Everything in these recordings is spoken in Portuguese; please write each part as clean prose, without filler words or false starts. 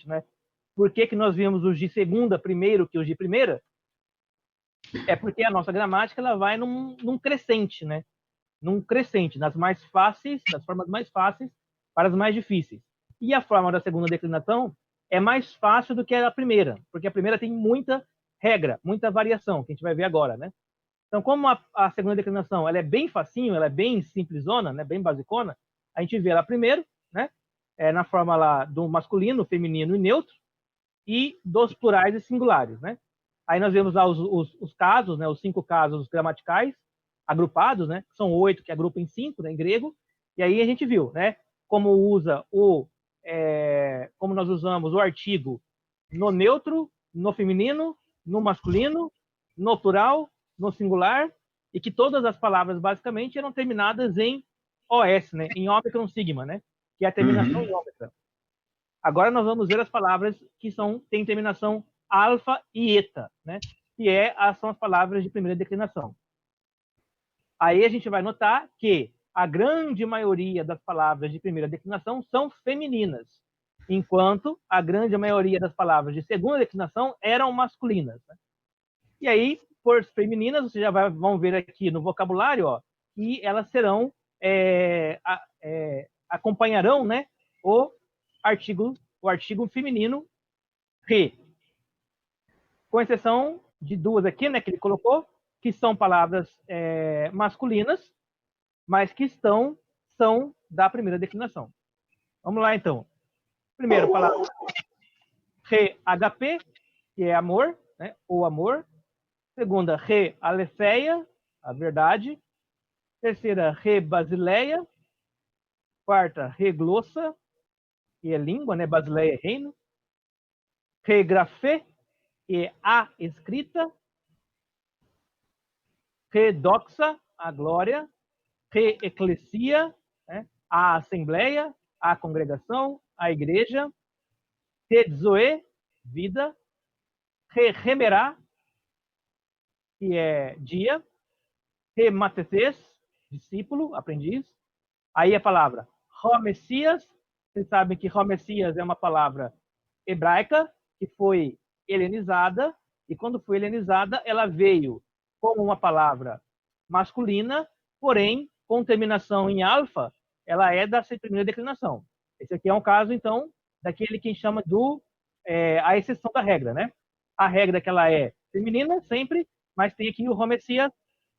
interessante, né? Por que que nós vimos os de segunda primeiro que os de primeira? É porque a nossa gramática ela vai num crescente, né? Num crescente, das mais fáceis, das formas mais fáceis para as mais difíceis. E a forma da segunda declinação é mais fácil do que a primeira, porque a primeira tem muita regra, muita variação, que a gente vai ver agora, né? Então, como a segunda declinação ela é bem facinho, ela é bem simplesona, né? Bem basicona, a gente vê ela primeiro, né? Na forma lá do masculino, feminino e neutro, e dos plurais e singulares, né? Aí nós vemos lá os casos, né? Os 5 casos gramaticais agrupados, né? São 8 que agrupam em 5, né? Em grego. E aí a gente viu, né? Como usa como nós usamos o artigo no neutro, no feminino, no masculino, no plural, no singular, e que todas as palavras basicamente eram terminadas em OS, né? Em ômicron sigma, né? Que é a terminação em ômicron. Agora nós vamos ver as palavras que têm terminação alfa e eta, né? Que são as palavras de primeira declinação. Aí a gente vai notar que a grande maioria das palavras de primeira declinação são femininas, enquanto a grande maioria das palavras de segunda declinação eram masculinas, né? E aí, por femininas, vocês já vão ver aqui no vocabulário, ó, que elas serão acompanharão, né, o artigo feminino re, com exceção de duas aqui, né, que ele colocou, que são palavras masculinas, mas que são da primeira declinação. Vamos lá, então. Primeira palavra, re-HP, que é amor, né, ou amor. Segunda, re-aletheia, a verdade. Terceira, re-basileia. Quarta, reglossa, que é língua, né, basileia é reino. Regrafê, que é a escrita. Redoxa, a glória. Re-eclesia, né, a assembleia, a congregação, a igreja. Re-zoe, vida. Re-remerá, que é dia. Re-matetes, discípulo, aprendiz. Aí a palavra Ró-Messias. Vocês sabem que Ró-Messias é uma palavra hebraica que foi helenizada, e quando foi helenizada, ela veio como uma palavra masculina, porém, com terminação em alfa, ela é da primeira declinação. Esse aqui é um caso, então, daquele que a gente chama a exceção da regra, né? A regra é que ela é feminina, sempre, mas tem aqui o Ró-Messias,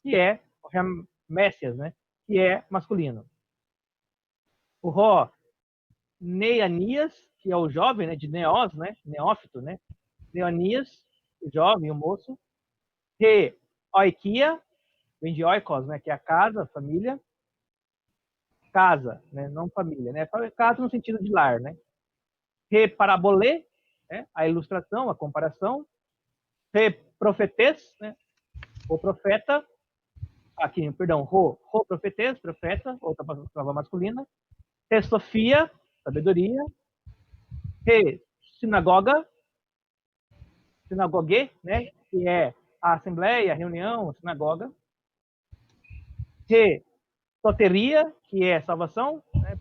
que é o Messias, né? Que é masculino. O Ró, Neanias, que é o jovem, né, de Neós, né, neófito, né, Neanias, o jovem, o moço. Re, Oikia, vem de oikos, né, que é a casa, a família. Casa, né, não família, né, casa no sentido de lar, né. Re, parabolê, né, a ilustração, a comparação. Re, profetes, né, o profeta. Aqui, perdão, ro profetes, profeta, outra palavra masculina. Re, Sofia, sabedoria. Re, sinagoga, sinagogue, né, que é a assembleia, a reunião, a sinagoga. Re, soteria, que é salvação, né,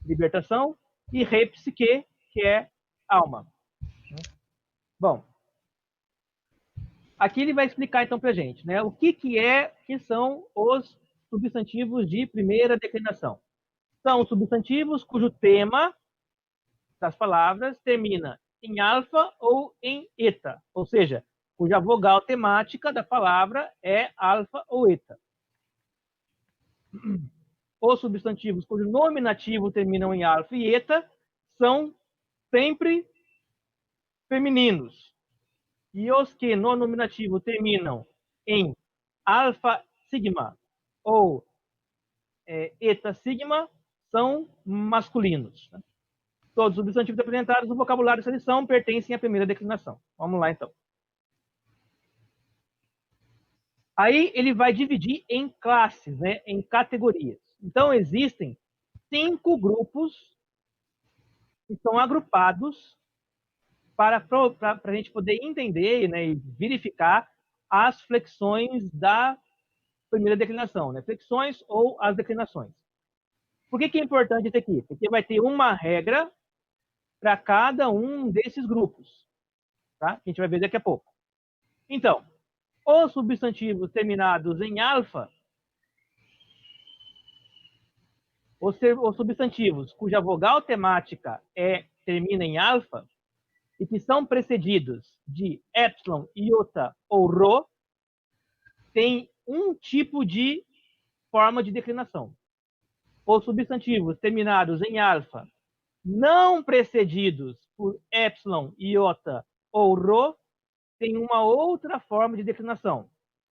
libertação. E re, psique, que é alma. Bom, aqui ele vai explicar então para a gente, né, o que são os substantivos de primeira declinação. São substantivos cujo tema das palavras termina em alfa ou em eta, ou seja, cuja vogal temática da palavra é alfa ou eta. Os substantivos cujo nominativo terminam em alfa e eta são sempre femininos. E os que no nominativo terminam em alfa sigma ou eta sigma são masculinos. Todos os substantivos apresentados no vocabulário dessa lição pertencem à primeira declinação. Vamos lá, então. Aí ele vai dividir em classes, né, em categorias. Então, existem 5 grupos que são agrupados para a gente poder entender, né, e verificar as flexões da primeira declinação, né, flexões ou as declinações. Por que é importante isso aqui? Porque vai ter uma regra para cada um desses grupos, tá? Que a gente vai ver daqui a pouco. Então, os substantivos terminados em alfa, os substantivos cuja vogal temática termina em alfa e que são precedidos de epsilon, iota ou rho, têm um tipo de forma de declinação. Os substantivos terminados em alfa, não precedidos por epsilon, iota ou rho, têm uma outra forma de declinação.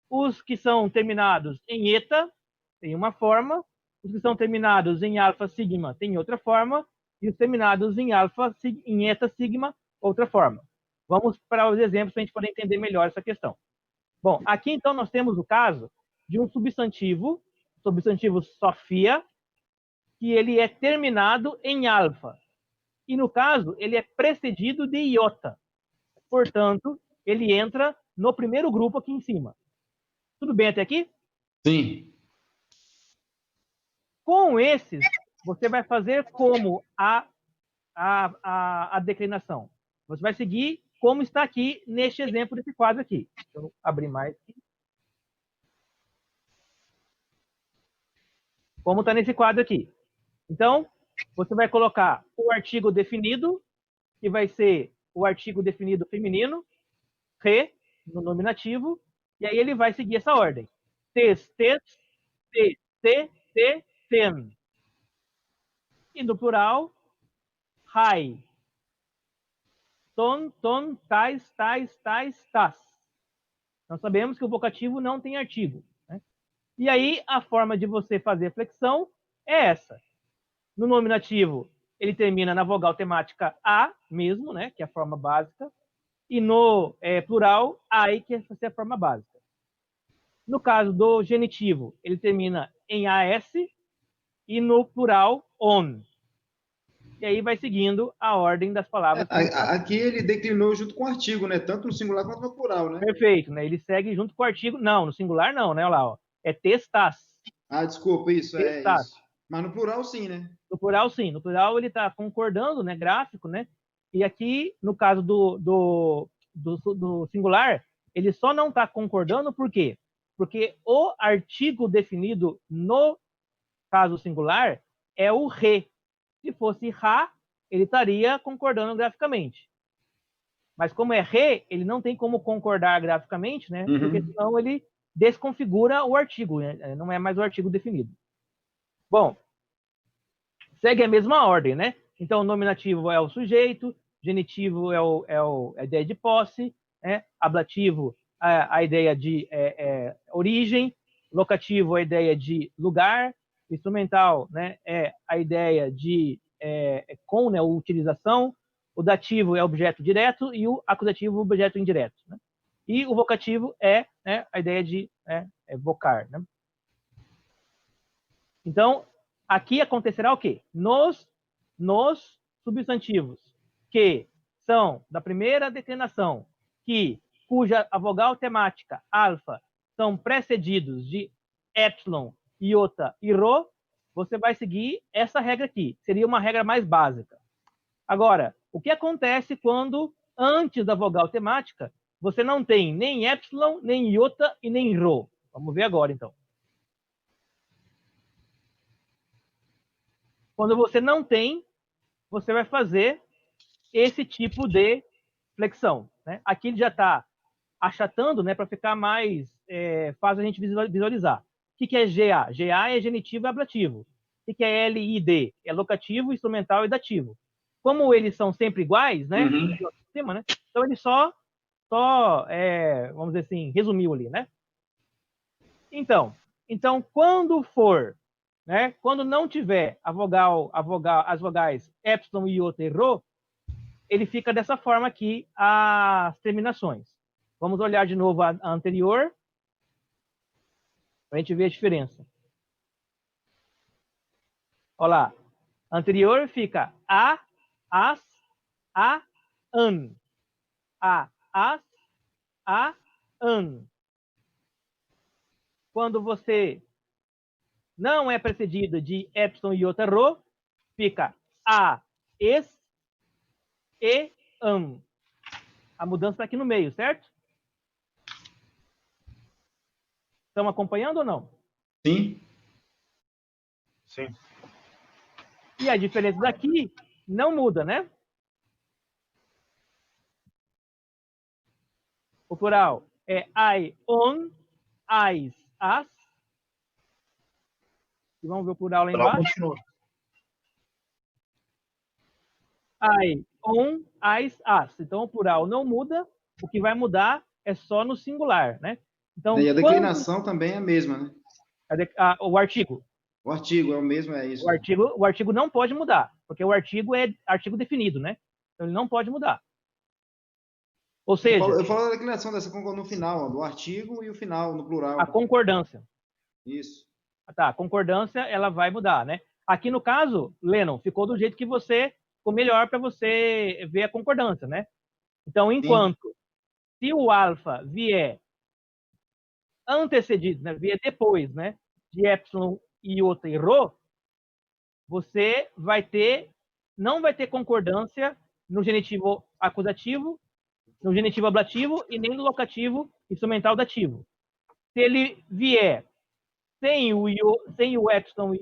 Os que são terminados em eta têm uma forma, os que são terminados em alfa sigma têm outra forma, e os terminados em eta sigma, outra forma. Vamos para os exemplos para a gente poder entender melhor essa questão. Bom, aqui então nós temos o caso de um substantivo Sofia, que ele é terminado em alfa. E no caso, ele é precedido de iota. Portanto, ele entra no primeiro grupo aqui em cima. Tudo bem até aqui? Sim. Com esses, você vai fazer como a declinação. Você vai seguir como está aqui neste exemplo desse quadro aqui. Deixa eu abrir mais aqui. Como está nesse quadro aqui. Então, você vai colocar o artigo definido, que vai ser o artigo definido feminino, re, no nominativo, e aí ele vai seguir essa ordem. Tes, tes, te, te, ten. E no plural, rai. Ton, ton, tais, tais, tais, tas. Nós sabemos que o vocativo não tem artigo. Né? E aí, a forma de você fazer flexão é essa. No nominativo, ele termina na vogal temática A mesmo, né, que é a forma básica, e no plural, ai, que é a forma básica. No caso do genitivo, ele termina em AS, e no plural, on. E aí vai seguindo a ordem das palavras. Aqui ele declinou junto com o artigo, né? Tanto no singular quanto no plural, né? Perfeito, né? Ele segue junto com o artigo. Não, no singular não, né? Olha lá, ó. É testas. Desculpa, isso, testas. isso. Mas no plural sim, né? No plural sim. No plural ele está concordando, né? Gráfico, né? E aqui, no caso do singular, ele só não está concordando por quê? Porque o artigo definido no caso singular é o re. Se fosse ra, ele estaria concordando graficamente. Mas como é re, ele não tem como concordar graficamente, né? Uhum. Porque senão ele desconfigura o artigo, né? Não é mais o artigo definido. Bom, segue a mesma ordem, né? Então, o nominativo é o sujeito, genitivo é a ideia de posse, né? Ablativo a ideia de origem, locativo a ideia de lugar, instrumental, né? É a ideia de com, né? Utilização, o dativo é objeto direto e o acusativo objeto indireto, né? E o vocativo é, né, a ideia de vocar, né? Então, aqui acontecerá o quê? Nos substantivos que são da primeira declinação, cuja a vogal temática alfa são precedidos de epsilon, iota e rho, você vai seguir essa regra aqui. Seria uma regra mais básica. Agora, o que acontece quando, antes da vogal temática, você não tem nem epsilon, nem iota e nem rho? Vamos ver agora, então. Quando você não tem, você vai fazer esse tipo de flexão. Né? Aqui ele já está achatando, né, para ficar mais fácil a gente visualizar. O que é GA? GA é genitivo e ablativo. O que é LID? É locativo, instrumental e dativo. Como eles são sempre iguais, né? Uhum. Cima, né? Então ele só vamos dizer assim, resumiu ali, né? Então quando for, né? Quando não tiver as vogais epsilon, iota e rho, ele fica dessa forma aqui as terminações. Vamos olhar de novo a anterior para a gente ver a diferença. Olha lá. A anterior fica a, as, a, an. A, as, a, an. Quando você não é precedido de epsilon, iota, rho, fica a, es, e am. A mudança está aqui no meio, certo? Estão acompanhando ou não? Sim. Sim. E a diferença daqui não muda, né? O plural é I, on, as, as. E vamos ver o plural lá Ela embaixo. continua. I, on, as, as. Então o plural não muda. O que vai mudar é só no singular, né? Então, E a quando declinação também é a mesma, né? o artigo. O artigo é o mesmo, é isso. O artigo não pode mudar, porque o artigo é artigo definido, né? Então ele não pode mudar. Ou seja, Eu falo da declinação dessa no final, ó, do artigo e o final, no a plural. concordância. Isso. Tá, a concordância ela vai mudar, né? Aqui no caso, Lennon, ficou do jeito que você ficou melhor para você ver a concordância, né? Então, Sim. se o alfa vier antecedido, né, vier depois, né, de epsilon, iota e rho, você não vai ter concordância no genitivo acusativo, no genitivo ablativo e nem no locativo instrumental dativo. Se ele vier sem o epsilon,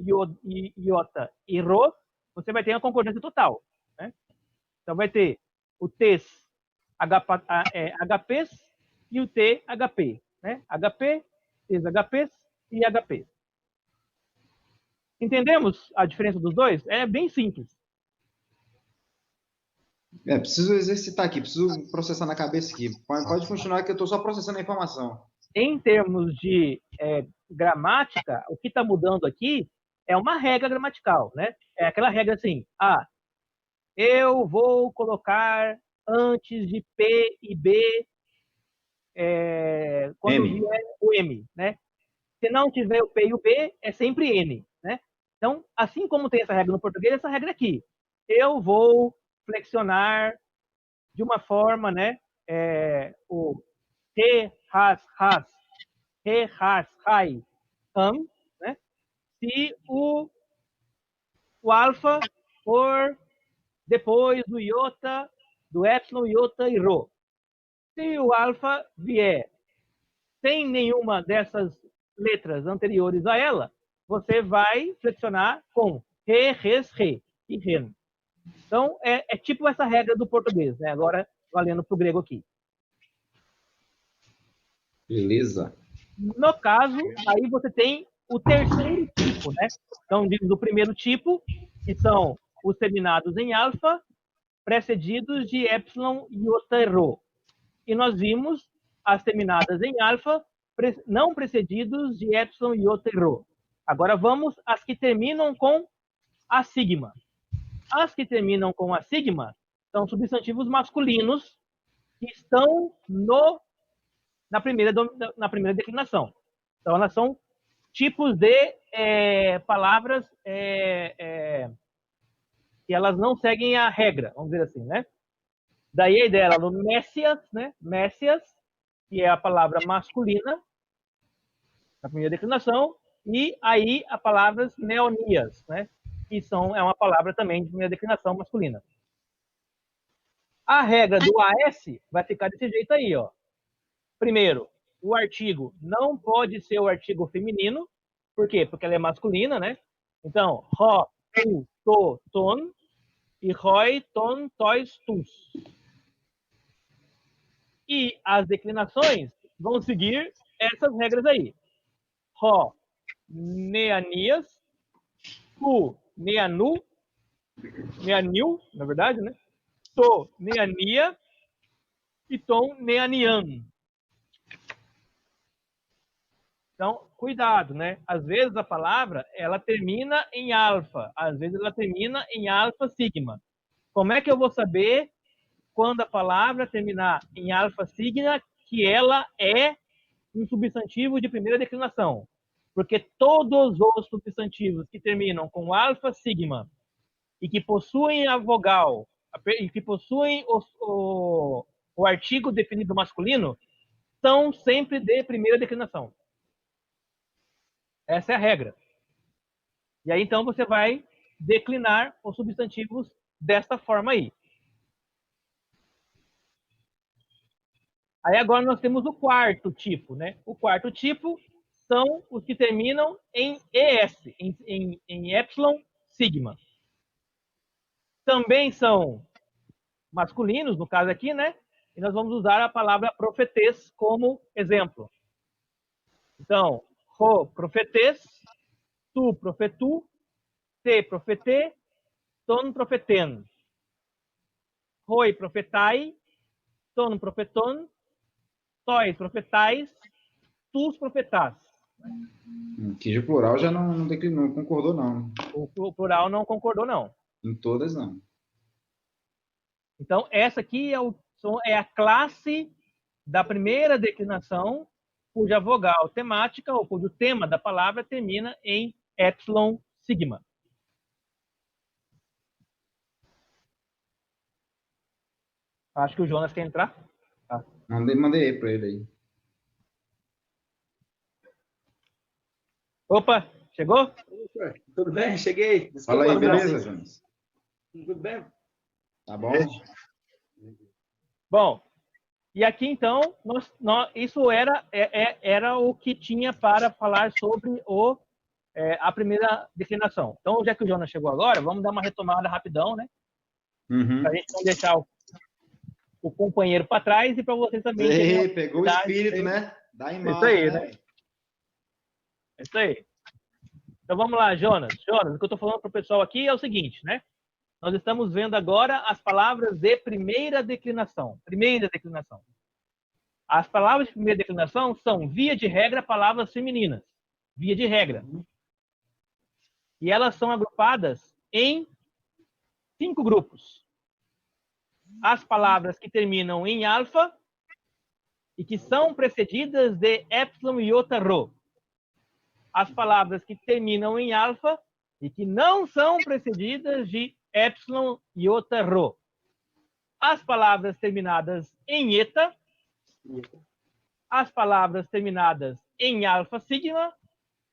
iota e rho, você vai ter uma concordância total, né? Então vai ter o T's HPs e o T HP, né? HP, T's HPs e HPs. Entendemos a diferença dos dois? É bem simples. Preciso exercitar aqui, preciso processar na cabeça aqui. Pode continuar que eu estou só processando a informação. Em termos de gramática, o que está mudando aqui é uma regra gramatical, né? É aquela regra assim, eu vou colocar antes de P e B quando M. vier o M, né? Se não tiver o P e o B, é sempre N, né? Então, assim como tem essa regra no português, essa regra aqui. Eu vou flexionar de uma forma, né? O he, has, he, has, hai, né? Se o alfa for depois do iota, do epsilon, iota e rho. Se o alfa vier sem nenhuma dessas letras anteriores a ela, você vai flexionar com re, res, re e ren. Então, é tipo essa regra do português, né? Agora, valendo para o grego aqui. Beleza. No caso, aí você tem o terceiro tipo, né? Então, diz o primeiro tipo, que são os terminados em alfa, precedidos de epsilon, iota e rho. E nós vimos as terminadas em alfa, não precedidos de epsilon, iota e rho. Agora vamos às que terminam com a sigma. As que terminam com a sigma são substantivos masculinos que estão na primeira declinação. Então, elas são tipos de palavras que elas não seguem a regra, vamos dizer assim, né? Daí a ideia do Messias, né? Messias, que é a palavra masculina, na primeira declinação, e aí a palavra neonias, né? Que é uma palavra também de primeira declinação masculina. A regra do AS vai ficar desse jeito aí, ó. Primeiro, o artigo não pode ser o artigo feminino. Por quê? Porque ela é masculina, né? Então, ro, tu, to, ton, e roi, ton, tois, tus. E as declinações vão seguir essas regras aí. Ro, neanias, tu, neanu, neanil, na verdade, né? To, neania e tom, neanian. Então, cuidado, né? Às vezes a palavra, ela termina em alfa, às vezes ela termina em alfa sigma. Como é que eu vou saber quando a palavra terminar em alfa sigma que ela é um substantivo de primeira declinação? Porque todos os substantivos que terminam com alfa sigma e que possuem a vogal, e que possuem o artigo definido masculino, são sempre de primeira declinação. Essa é a regra. E aí, então, você vai declinar os substantivos desta forma aí. Aí agora nós temos o quarto tipo, né? O quarto tipo são os que terminam em ES, em Epsilon Sigma. Também são masculinos, no caso aqui, né? E nós vamos usar a palavra profetês como exemplo. Então, ho profetês, tu profetu, te profetê, ton profeten. Hoi profetai, ton profeton, tois profetais, tus profetás. Que de plural já não concordou, não. O plural não concordou, não. Em todas, não. Então, essa aqui é a classe da primeira declinação, cuja vogal temática, ou cujo tema da palavra, termina em Epsilon Sigma. Acho que o Jonas quer entrar. Tá. Mandei para ele aí. Opa, chegou? Tudo bem? Cheguei. Fala aí, beleza, Jonas? Tudo bem? Tá bom? Bom, e aqui então, isso era o que tinha para falar sobre a primeira declinação. Então, já que o Jonas chegou agora, vamos dar uma retomada rapidão, né? Para a gente não deixar o companheiro para trás e para você também. Pegou o espírito, né? Da imagem, isso aí, né? Isso aí. Então vamos lá, Jonas. Jonas, o que eu estou falando para o pessoal aqui é o seguinte, né? Nós estamos vendo agora as palavras de primeira declinação. Primeira declinação. As palavras de primeira declinação são, via de regra, palavras femininas. Via de regra. E elas são agrupadas em 5 grupos. As palavras que terminam em alfa e que são precedidas de epsilon, iota, rho. As palavras que terminam em alfa e que não são precedidas de epsilon, iota, rho. As palavras terminadas em eta, as palavras terminadas em alfa sigma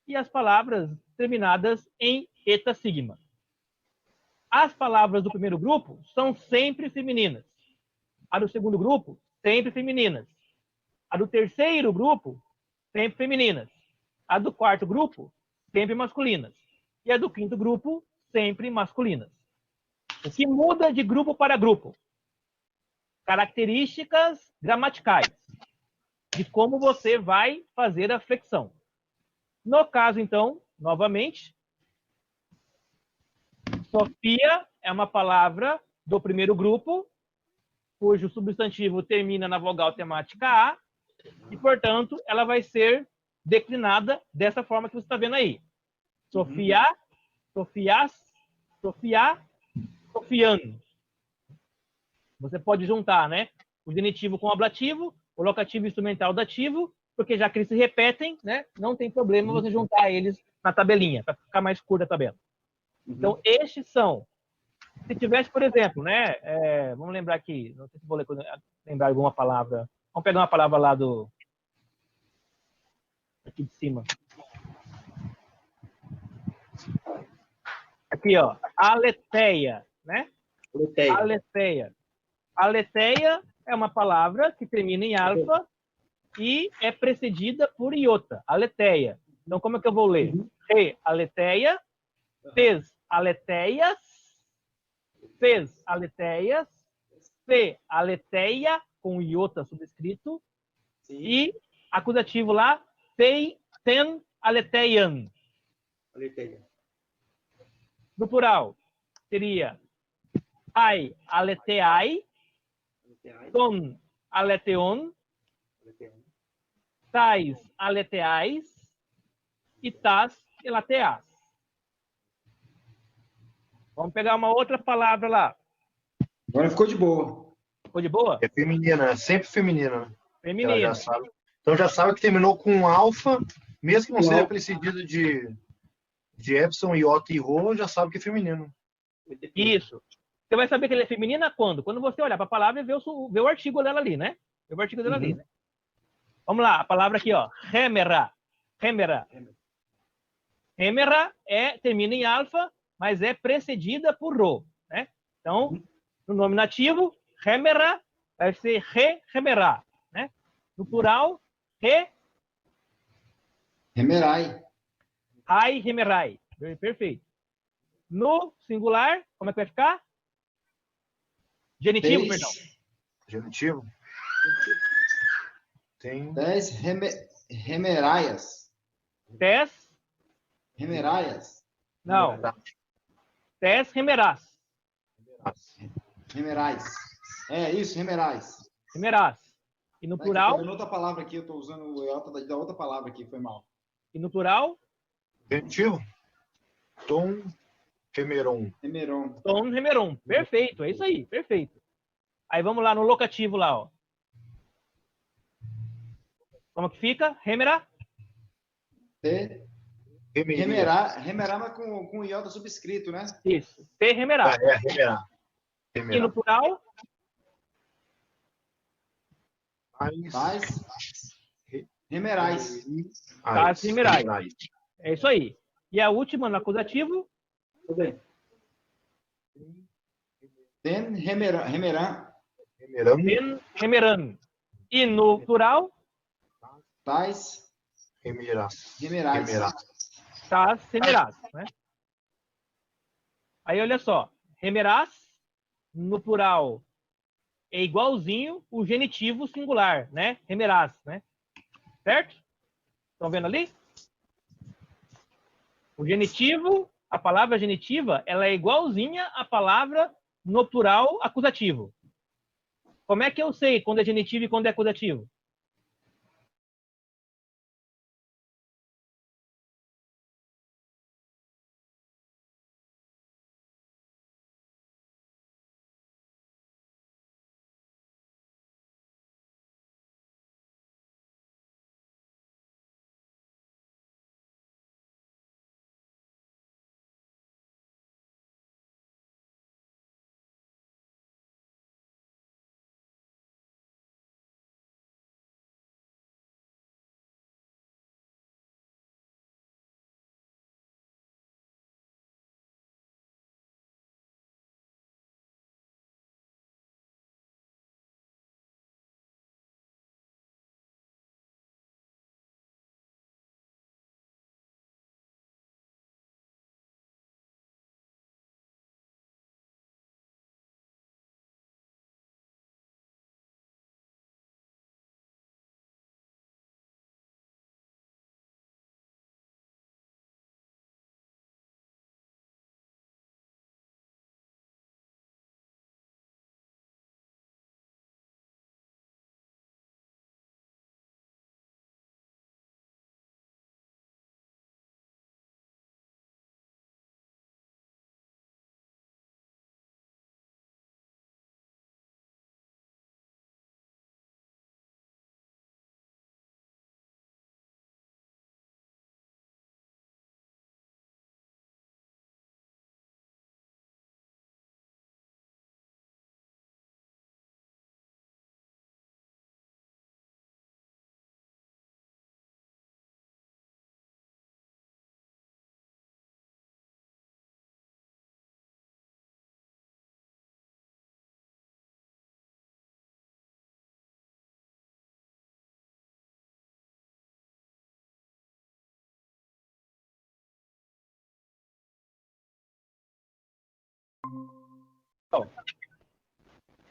e as palavras terminadas em eta sigma. As palavras do primeiro grupo são sempre femininas. A do segundo grupo, sempre femininas. A do terceiro grupo, sempre femininas. A do quarto grupo, sempre masculinas. E a do quinto grupo, sempre masculinas. O que muda de grupo para grupo? Características gramaticais de como você vai fazer a flexão. No caso, então, novamente, Sofia é uma palavra do primeiro grupo, cujo substantivo termina na vogal temática A, e, portanto, ela vai ser declinada dessa forma que você está vendo aí. Sofia, Sofias, Sofia, Sofian. Você pode juntar, né, o genitivo com o ablativo, o locativo instrumental dativo, porque já que eles se repetem, né, não tem problema você juntar eles na tabelinha, para ficar mais curta a tabela. Então, estes são. Se tivesse, por exemplo, né, vamos lembrar aqui, não sei se vou lembrar alguma palavra. Vamos pegar uma palavra lá aqui de cima. Aqui, ó, aletheia, né? Aletheia. Aletheia é uma palavra que termina em alfa e é precedida por iota, aletheia. Então, como é que eu vou ler? Re, aletheia, tes, aleteias, fez, aleteias, fe, aletheia, com iota subscrito, e acusativo lá, fei, ten, aleteian. No plural, seria ai, aletheai, ton, aletheon, tais, aletheais, e tas, elateas. Vamos pegar uma outra palavra lá. Agora ficou de boa. Ficou de boa? É feminina, sempre feminina. Feminina. Já sabe. Então já sabe que terminou com alfa, mesmo que não seja precedido de epsilon, iota e rho, já sabe que é feminino. Isso. Você vai saber que ele é feminina quando? Quando você olhar para a palavra e ver o artigo dela ali, né? Ver o artigo dela ali, né? Vamos lá, a palavra aqui, ó. Hemera. Hemera. Hemera termina em alfa, mas é precedida por rho, né? Então, no nome nativo, hemera vai ser re-hemerá, né? No plural, Remerai. rai, remerai. Perfeito. No singular, como é que vai ficar? Genitivo, perdão. Genitivo. Tem 10 remeraias. 10. Remeraias. Não. 10 remerás. Remerais. É isso, remerais. Remerás. E no Tá, plural? tô vendo outra palavra aqui, eu tô usando o iota da outra palavra aqui, foi mal. E no plural? genitivo. Tom Remeron. Remeron. Tom remeron. Perfeito, é isso aí, perfeito. Aí vamos lá no locativo lá, ó. Como que fica? Remera? Remerar, mas com iota subscrito, né? Isso. Te remerá. Remerar. E no plural? Tais. Remerais. Tais remerais. É isso aí. E a última no acusativo? Tudo bem. Ten remeran. Ten remeran. E no plural? Tais. Remerais. Tas remerás, né? Aí olha só. Remerás, no plural, é igualzinho o genitivo singular, né? Remerás, né? Certo? Estão vendo ali? O genitivo, a palavra genitiva, ela é igualzinha à palavra no plural acusativo. Como é que eu sei quando é genitivo e quando é acusativo?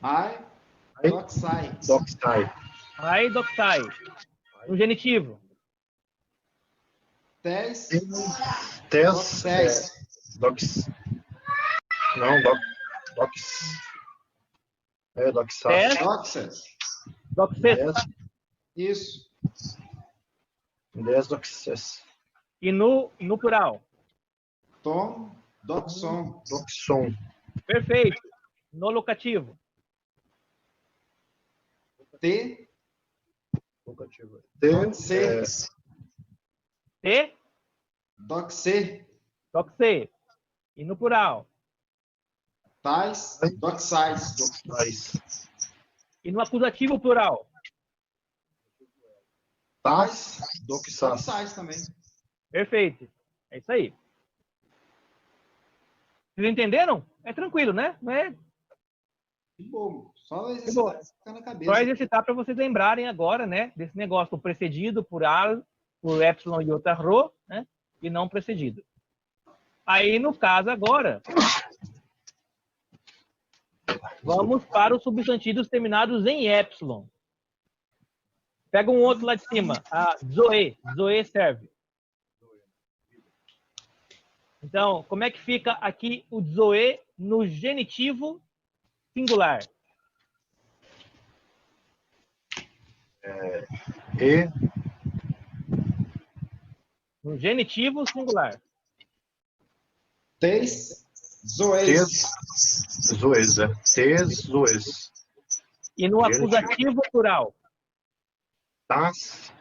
Ai. Doxai. Ai, doxai. No genitivo. Tes. Dox. Não, dox. Doxas. Doxas. Doxes. Isso. 10 doxas. E no plural. Tom. Doxon. Doxon. Perfeito. No locativo. T. Doxe. Te, Doxe. doxe. E no plural. Tais. Doxais. E no acusativo plural. Tas. Doxas. Doxais também. Perfeito. É isso aí. Vocês entenderam? É tranquilo, né? Não é? Que bom. Só Bom, exercitar na Só cabeça. exercitar para vocês lembrarem agora, né, desse negócio precedido por A, por epsilon e outra rho, né, e não precedido. Aí, no caso agora, vamos para os substantivos terminados em epsilon. Pega um outro lá de cima, a zoe. Zoe serve. Então, como é que fica aqui o zoe no genitivo singular? E, No genitivo singular. Tes, zoes. tes, zoes, é. Tes, zoes. E no Genitivo. acusativo plural. Tas,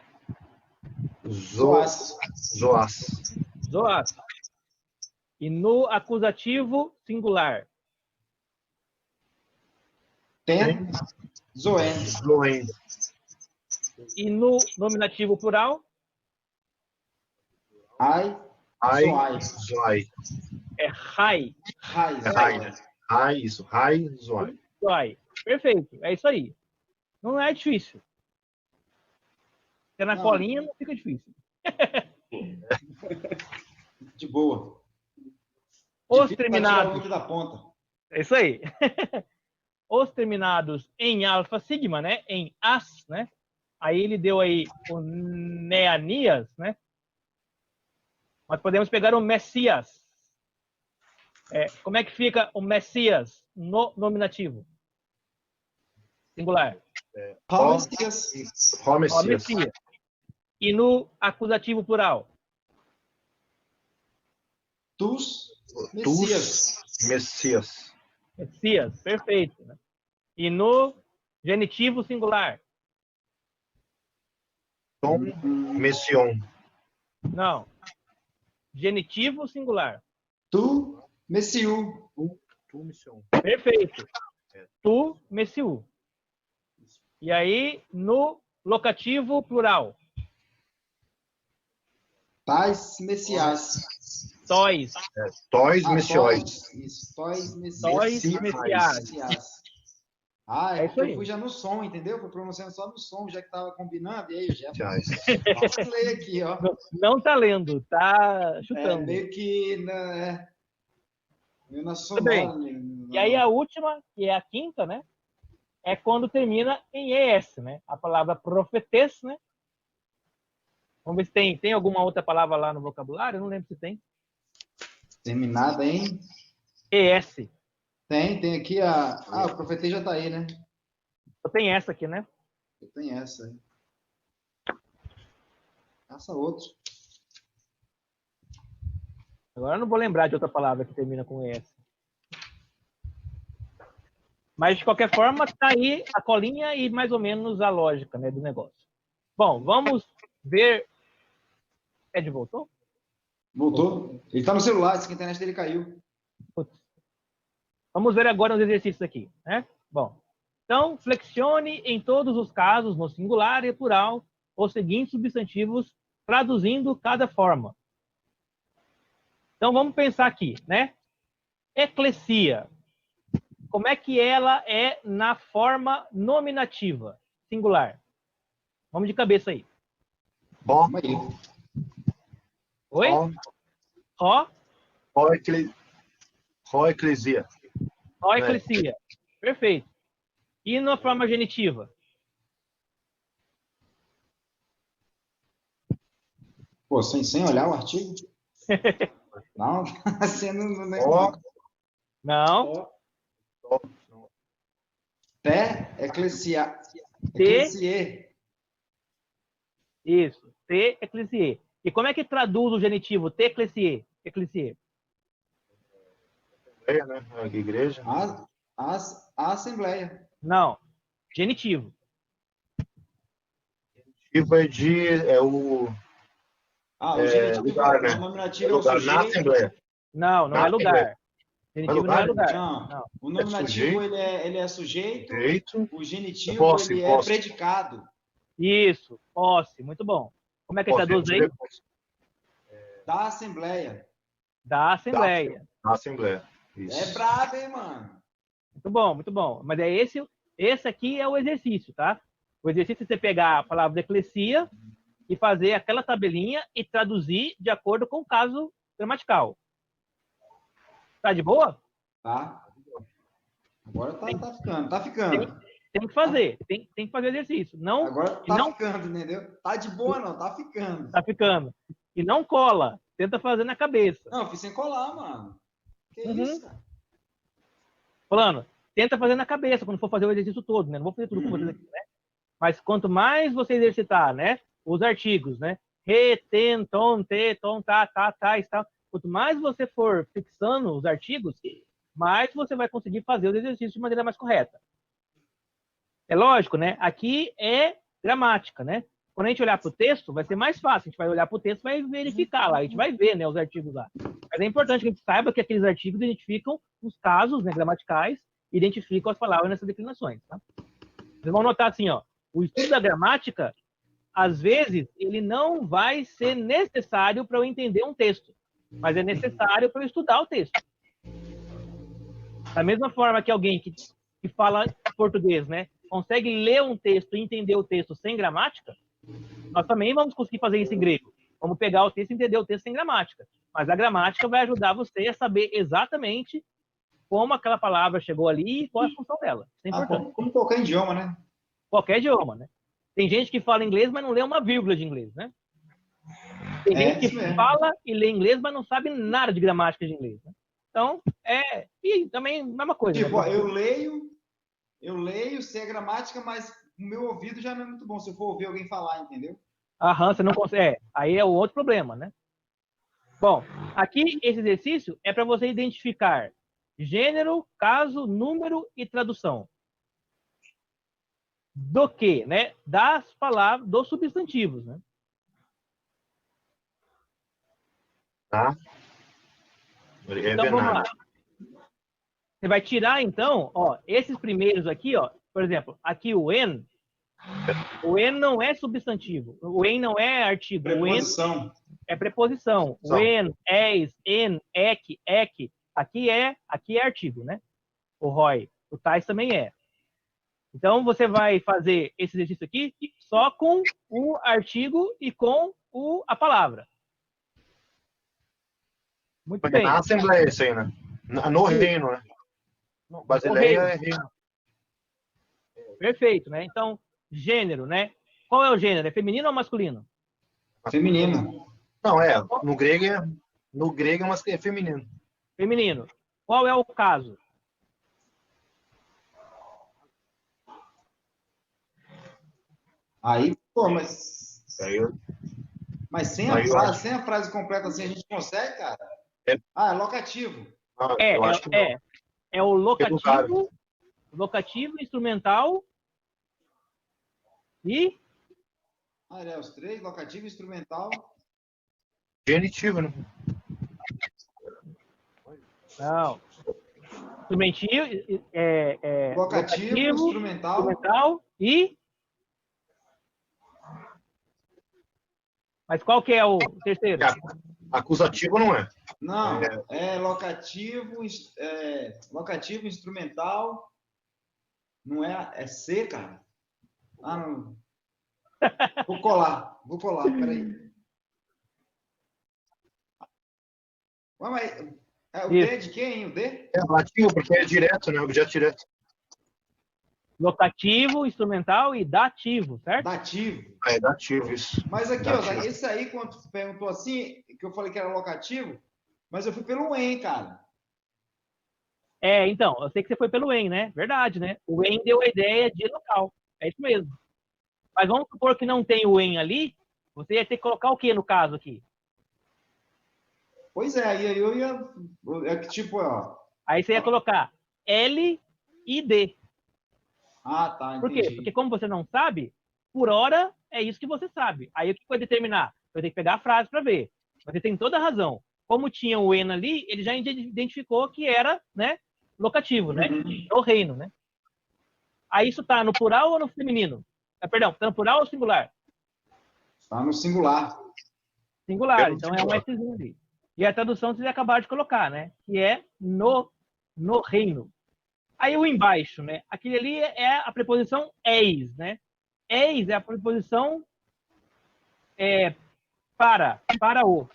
Zoas. zoas. Zoas. E no acusativo singular. Ten, zoen. Zoen. E no nominativo plural Ai, Ai, zoai. zoai. é rai. Rai, É rai, zoai. né? Rai, isso. Rai, zoai. Zoai. Perfeito. É isso aí. Não é difícil. Se é na Não. colinha, não fica difícil. De boa. Os Difícil pra tirar o terminados. link da ponta. É isso aí. Os terminados em alfa sigma, né? Em as, né? Aí ele deu aí o neanias, né? Nós podemos pegar o Messias. Como é que fica o Messias no nominativo? Singular. Palmestias. Ó, Messias. Messias. E no acusativo plural? Tus, Tus, Messias. Messias. Messias, perfeito. Né? E no genitivo singular? Tom, Mession. Não. Genitivo singular. Tu, Messiu. Tu, Mission. Perfeito. Tu, Messiu. E aí, no locativo plural? Tais, Messias. Tois. Tois, Messióis. Isso, tois, Messias. Tois, Messiais. Messias. Ah, É é isso porque aí. eu fui já no som, entendeu? Fui pronunciando só no som, já que tava combinando. E aí, já Messiais. vacilei aqui, ó. Não tá lendo, tá É chutando. meio que meio na Tudo bem. sonora. E aí a última, que é a quinta, né? É quando termina em ES, né? A palavra profetês, né? Vamos ver se tem alguma outra palavra lá no vocabulário. Eu não lembro se tem. Terminada em... ES. Tem aqui a... o profetei já tá aí, né? Só tem essa aqui, né? Tem essa aí. Essa outra. Agora eu não vou lembrar de outra palavra que termina com ES. Mas, de qualquer forma, tá aí a colinha e mais ou menos a lógica, né, do negócio. Bom, vamos ver... Ed voltou? Voltou? Ele tá no celular, disse que a internet dele caiu. Putz. Vamos ver agora os exercícios aqui, né? Bom, então, flexione em todos os casos, no singular e plural, os seguintes substantivos, traduzindo cada forma. Então, vamos pensar aqui, né? Eclesia. Como é que ela é na forma nominativa, singular? Vamos de cabeça aí. Ó, Calma aí. Oi? ó, Ó, ó, eclesia. ó, eclesia. Perfeito. E na forma genitiva? Pô, sem olhar o artigo? Não, você não... Ó, Não. Té, eclesia. Té. Eclesie. Isso. Te ecclesiae. E como é que traduz o genitivo te ecclesiae? Ecclesiae. é, né? A igreja. A assembleia. Não. Genitivo. Tipo é o O genitivo lugar, né? o nominativo é o lugar na sujeito. Assembleia. Não, não Na é lugar. Genitivo não é lugar. Não. Não. O nominativo sujeito. ele é sujeito. Direito. O genitivo Posse, ele posse. é predicado. Isso. Posse. Muito bom. Como é que traduz aí? Da assembleia. Da Assembleia. Na Assembleia. Isso. É brabo, hein, mano? Muito bom, muito bom. Mas é esse Esse aqui é o exercício, tá? O exercício é você pegar a palavra eclesia e fazer aquela tabelinha e traduzir de acordo com o caso gramatical. Tá de boa? Tá. Agora tá ficando. Tem que fazer, tem que fazer exercício. Não, Agora tá não ficando, entendeu? Tá de boa não, tá ficando. tá ficando. E não cola, tenta fazer na cabeça. Não, eu fiz sem colar, mano. Que Uhum. isso, cara? Falando, tenta fazer na cabeça quando for fazer o exercício todo, né? Não vou fazer tudo com vocês aqui, né? Mas quanto mais você exercitar, né? Os artigos, né? Re, ten, ton, te, ton, tá, está. Quanto mais você for fixando os artigos, mais você vai conseguir fazer os exercícios de maneira mais correta. É lógico, né? Aqui é gramática, né? Quando a gente olhar para o texto, vai ser mais fácil. A gente vai olhar para o texto e vai verificar lá. A gente vai ver, né, os artigos lá. Mas é importante que a gente saiba que aqueles artigos identificam os casos, né, gramaticais, identificam as palavras nessas declinações, tá? Vocês vão notar assim, ó. O estudo da gramática, às vezes, ele não vai ser necessário para eu entender um texto, mas é necessário para eu estudar o texto. Da mesma forma que alguém que fala português, né, consegue ler um texto e entender o texto sem gramática, nós também vamos conseguir fazer isso em grego. Vamos pegar o texto e entender o texto sem gramática. Mas a gramática vai ajudar você a saber exatamente como aquela palavra chegou ali e qual é a função dela. Isso é importante. Como qualquer idioma, né? Qualquer idioma, né? Tem gente que fala inglês, mas não lê uma vírgula de inglês, né? Tem gente que fala e lê inglês, mas não sabe nada de gramática de inglês, né? Então, e também, mesma coisa. Tipo, né? eu leio, sei a gramática, mas o meu ouvido já não é muito bom se eu for ouvir alguém falar, entendeu? Aham, você não consegue. Aí é o outro problema, né? Bom, aqui esse exercício é para você identificar gênero, caso, número e tradução. Do que, né? Das palavras, dos substantivos, né? Tá? Então vamos lá. Você vai tirar então, ó, esses primeiros aqui, ó, por exemplo, aqui o en não é substantivo, o en não é artigo, Preposição. O en é preposição. O en, és, en, ek, aqui é artigo, né? O roi, o tais também é. Então você vai fazer esse exercício aqui só com o artigo e com a palavra. Muito bem. Na Assembleia isso aí, né? No reino, né? Basileia é reino. Perfeito, né? Então, gênero, né? Qual é o gênero? É feminino ou masculino? Feminino. Não, no grego é feminino. Feminino. Qual é o caso? Aí, pô, mas sem a frase completa assim a gente consegue, cara? É locativo. É o locativo, instrumental e... os três, locativo, instrumental. Genitivo, né? Não. Instrumentivo, locativo, instrumental e... Mas qual que é o terceiro? Acusativo não é. Não, é locativo, instrumental, não é C, cara? Ah, não. Vou colar, peraí. Mas o D é de quem, o D? É relativo, porque é direto, né? Objeto direto. Locativo, instrumental e dativo, certo? Dativo. É dativo, isso. Mas aqui, ó, esse aí, quando tu perguntou assim, que eu falei que era locativo, mas eu fui pelo en, cara. Então, eu sei que você foi pelo en, né? Verdade, né? O en deu a ideia de local. É isso mesmo. Mas vamos supor que não tem o en ali, você ia ter que colocar o que no caso aqui? Pois é, aí eu ia... tipo, ó... Aí você ia colocar L e D. Ah, tá, entendi. Por quê? Porque como você não sabe, por hora é isso que você sabe. Aí o que vai determinar? Vai ter que pegar a frase para ver. Você tem toda a razão. Como tinha o en ali, ele já identificou que era, né, locativo, né? No reino, né? Aí isso tá no plural ou no feminino? Perdão, tá no plural ou singular? Tá no singular. Singular, então é um Szinho ali. E a tradução vocês acabaram de colocar, né? Que é no reino. Aí o embaixo, né? Aquele ali é a preposição eis, né? Eis é a preposição para o.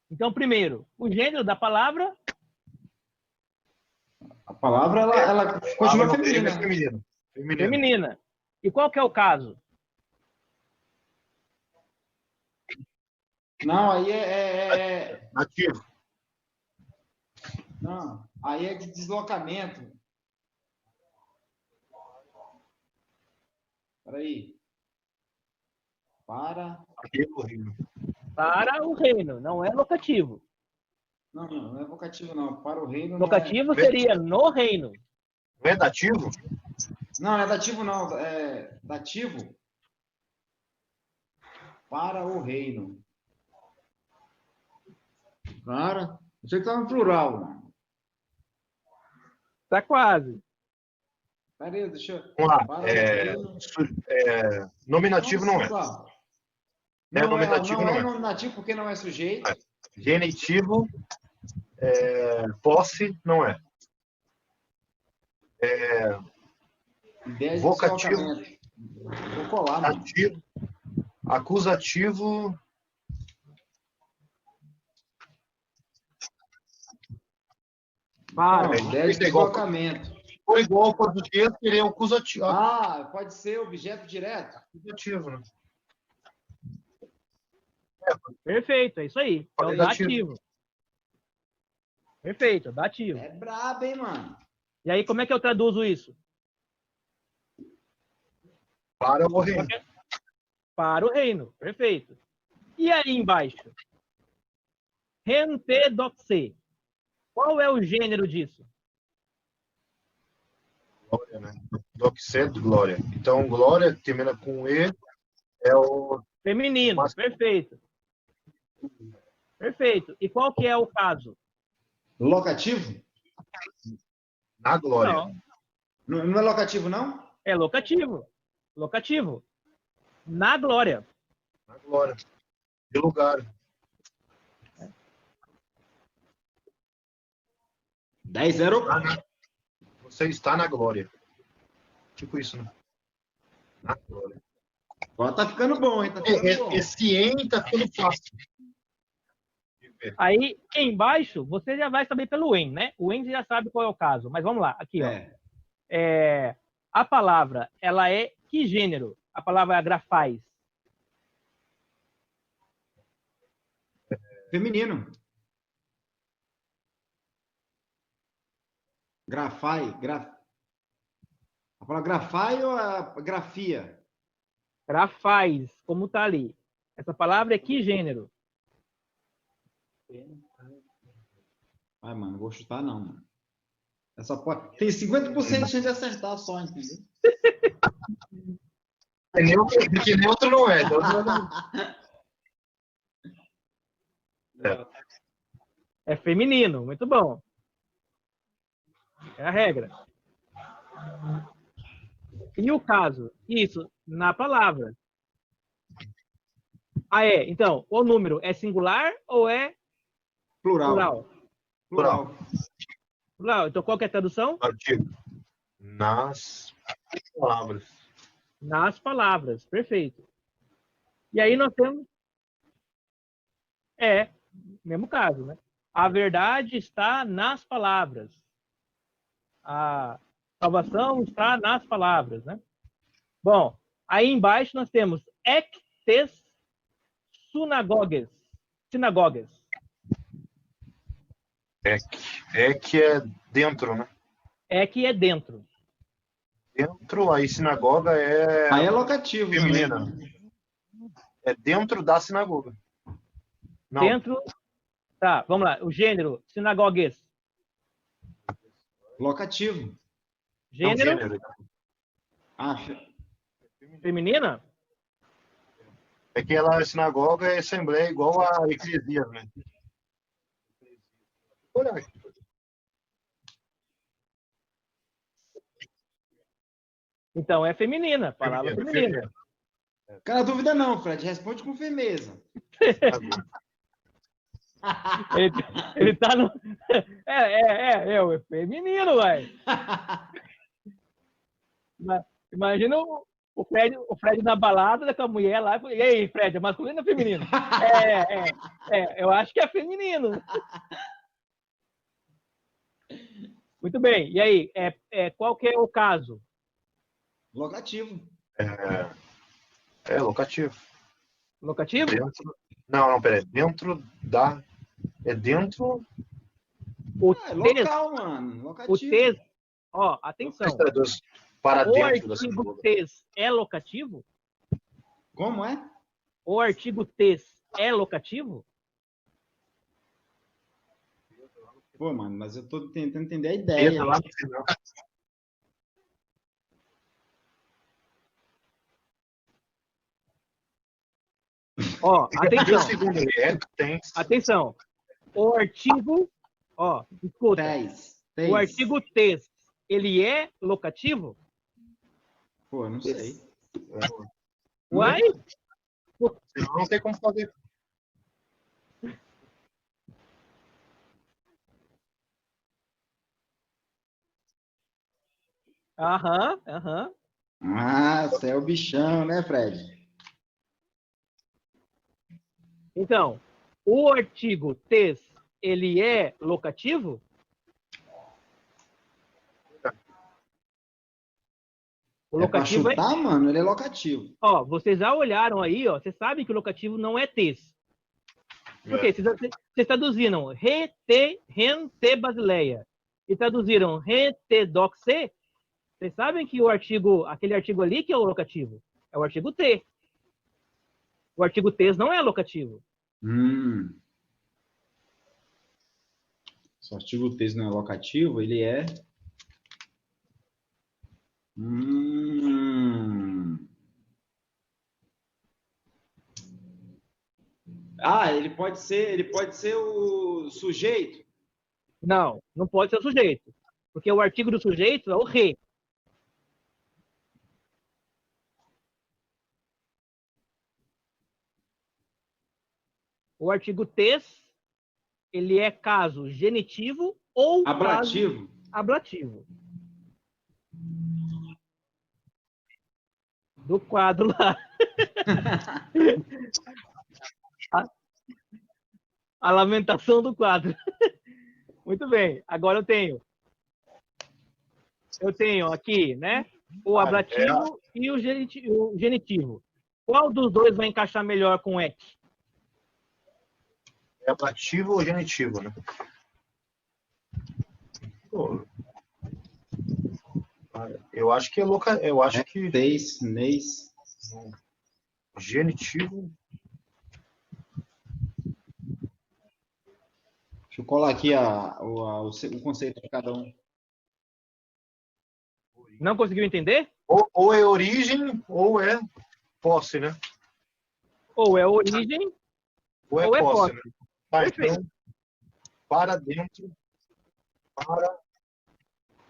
Então, primeiro, o gênero da palavra. A palavra, ela continua no grego é feminina. Feminina. E qual que é o caso? Não, aí Ativo. Não, aí é de deslocamento. Peraí. Para o reino, não é locativo. Não é vocativo, não. Para o reino. Locativo seria no reino. Não é dativo? Não é dativo, não. É dativo. Para o reino. Cara, você que tá no plural, mano. Tá quase. Peraí, deixa eu. Vamos lá. Nominativo não é. Nominativo não é nominativo porque não é sujeito. Genitivo, posse, não é. Vocativo. Vou colar, mano. Ativo, acusativo. Ideia de deslocamento. Ou igual ao português, seria o acusativo. Pode ser objeto direto. Acusativo, né? Perfeito, é isso aí. É o dativo. Perfeito, dativo. É brabo, hein, mano? E aí, como é que eu traduzo isso? Para o reino. Para o reino, perfeito. E aí embaixo? Rente doxe. Qual é o gênero disso? Glória, né? Doxe, glória. Então, glória, que termina com E, é o... Feminino, perfeito. Perfeito. E qual que é o caso? Locativo? Na glória. Não é locativo, não? É locativo. Locativo. Na glória. Na glória. De lugar. 10-0. Você está na glória. Tipo isso, né? Na glória. Agora tá ficando bom, hein? Tá ficando bom. Esse em tá ficando fácil. Aí, embaixo, você já vai saber pelo en, né? O en você já sabe qual é o caso. Mas vamos lá, aqui, ó. A palavra, ela é que gênero? A palavra grafais. Feminino. Grafai. A palavra grafai ou a grafia? Grafais, como tá ali. Essa palavra é que gênero? Ai, mano, não vou chutar não, mano. Tem 50% de chance de acertar só, entendeu? Que neutro não é. É feminino, muito bom. É a regra. E o caso? Isso, na palavra. Então, o número é singular ou é Plural. Então, qual que é a tradução? Artigo. Nas palavras. Nas palavras, perfeito. E aí nós temos... mesmo caso, né? A verdade está nas palavras. A salvação está nas palavras, né? Bom, aí embaixo nós temos ectes sinagogas. Que é dentro, né? Que é dentro. Dentro, aí sinagoga é... Aí é locativo. Feminina. Né? É dentro da sinagoga. Não. Dentro... Tá, vamos lá. O gênero, sinagogues. Locativo. Gênero? Feminina? É que ela, a sinagoga é assembleia igual a eclesia, né? Olha aqui. Então é feminina, palavra feminina. Cara, dúvida não, Fred. Responde com firmeza. Ele tá no. É o feminino, velho. Imagina o Fred na balada com a mulher lá. E aí, Fred, é masculino ou feminino? Eu acho que é feminino. Muito bem. E aí, qual que é o caso? Locativo. Locativo. Locativo? Não, peraí. Dentro da... É dentro... É local, mano. Locativo. O tes... Ó, atenção. Para O dentro da artigo sinagoga. tes é locativo? Como é? O artigo tes é locativo? Pô, mano, mas eu tô tentando entender a ideia. Entra lá no final. Ó, atenção. Segundo tem. Atenção. O artigo, ó, escuta. O artigo tes, ele é locativo? Pô, não sei. Uai? Não tem como fazer. Aham. Ah, você é o bichão, né, Fred? Então, o artigo tes, ele é locativo? O locativo pra chutar, mano, ele é locativo. Ó, vocês já olharam aí, ó, vocês sabem que o locativo não é tes. Por quê? Vocês traduziram re, te basileia e traduziram re, te, doxe. Vocês sabem que aquele artigo ali que é o locativo, é o artigo te. O artigo tes não é locativo. Se o artigo tes não é locativo, ele é... Ah, ele pode ser o sujeito? Não pode ser o sujeito. Porque o artigo do sujeito é o re. O artigo tes, ele é caso genitivo ou ablativo. Caso ablativo. Do quadro lá. A lamentação do quadro. Muito bem. Agora eu tenho aqui, né, o ablativo e o genitivo. Qual dos dois vai encaixar melhor com ek? É ablativo ou genitivo, né? Eu acho que é eu acho que Neis. Genitivo. Deixa eu colar aqui o conceito de cada um. Não conseguiu entender? Ou é origem ou é posse, né? Ou é origem ou é posse. Né? Tá, então, para dentro, para...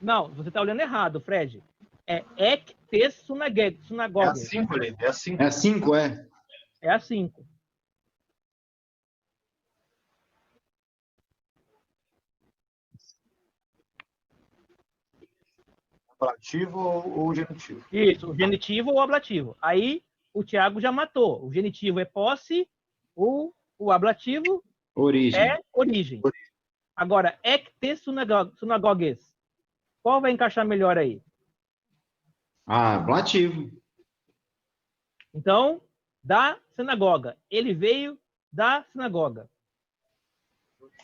Não, você está olhando errado, Fred. É ek tes sunagoge. É a 5 ali, é a 5. É a 5, é? É a 5. Ablativo ou genitivo? Isso, o genitivo ou ablativo. Aí o Thiago já matou. O genitivo é posse, o ablativo é origem. Agora, ek tes sunagoges. Qual vai encaixar melhor aí? Ablativo. Então, da sinagoga. Ele veio da sinagoga.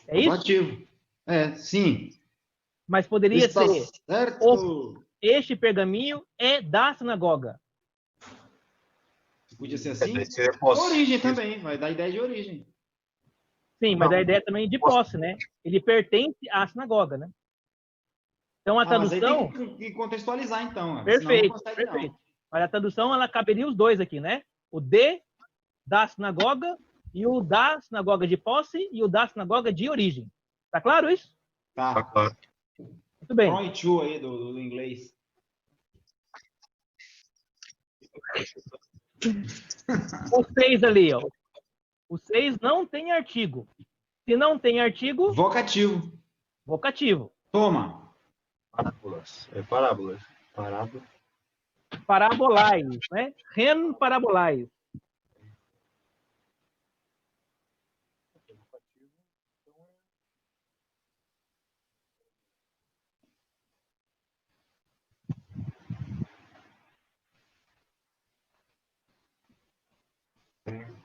É isso? Ablativo. Sim. Mas poderia Está ser... certo. Este pergaminho é da sinagoga. Podia ser assim? Posse. Origem também. Vai dar ideia de origem. Sim, mas a ideia também de posse, né? Ele pertence à sinagoga, né? Então a tradução... Mas aí tem que contextualizar, então. Perfeito, perfeito. Não. Mas a tradução, ela caberia os dois aqui, né? O de da sinagoga e o da sinagoga de posse e o da sinagoga de origem. Tá claro isso? Tá claro. Muito bem. Point two aí do inglês. O 6 ali, ó. O 6 não tem artigo. Se não tem artigo, Vocativo. vocativo. Toma. Parábolas. É parábolas. Parábola. Parabolais, né? Ren parabolais.